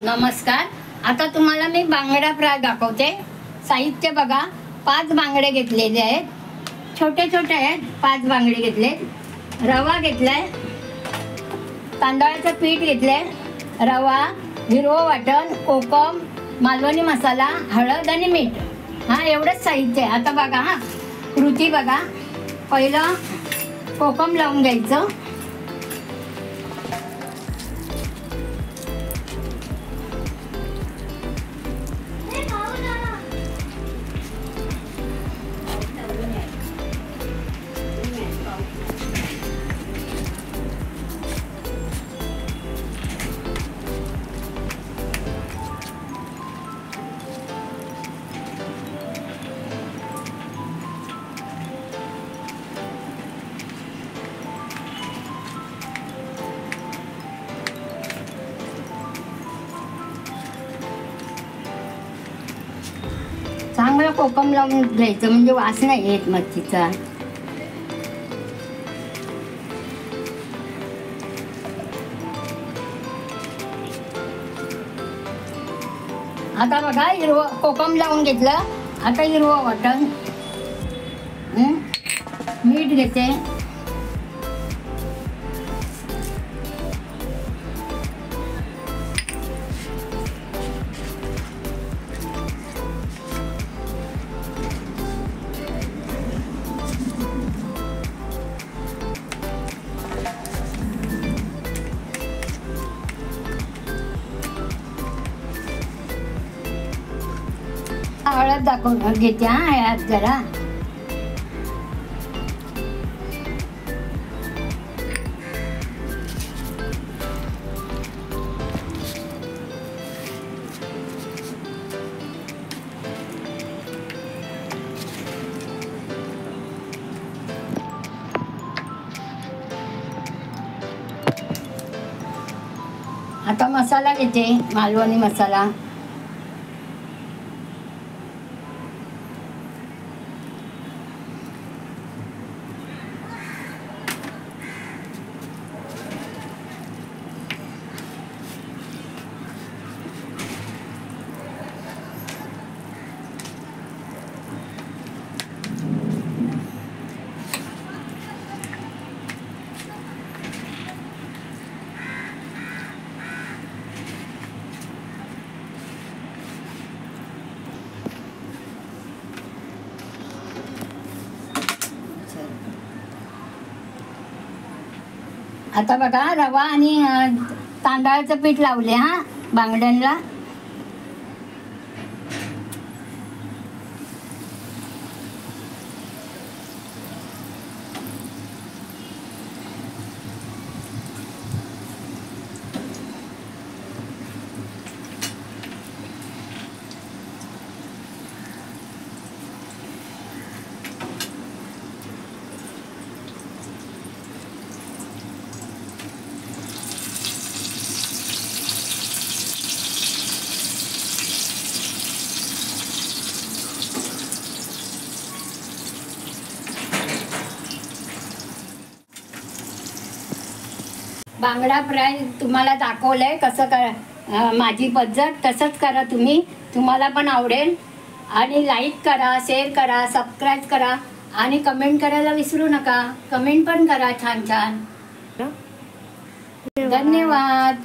नमस्कार. आता तुम्हाला मी बांगडा फ्राय दाखवते. साहित्य बघा, 5 बांगडे घेतलेले आहेत. छोटे छोटे आहेत. 5 बांगडे घेतले. रवा घेतलाय, तांदळाचं पीठ घेतलंय, रवा, हिरवं वाटण, कोकम, मालवणी मसाला, हळद आणि मीठ. हा एवढंच साहित्य आहे. आता बघा, हा कृती बघा. पहिलं कोकम लावून घ्यायचं. चांगलं कोकम लावून घ्यायचं म्हणजे वास नाही येत मच्छीचा. आता बघा, हिरवं कोकम लावून घेतलं. आता हिरवं वाटण, मीठ घेते, हळद दाखवून घेते. हा यात जरा आता मसाला घेते, मालवणी मसाला. आता बघा, रवा आणि तांदळाचं पीठ लावले हा बांगड्यांना. बांगडा फ्राय तुम्हाला दाखवलंय कसं करा. माझी पद्धत तसंच करा तुम्ही, तुम्हाला पण आवडेल. आणि लाईक करा, शेअर करा, सबस्क्राईब करा आणि कमेंट करायला विसरू नका. कमेंट पण करा छान छान. धन्यवाद.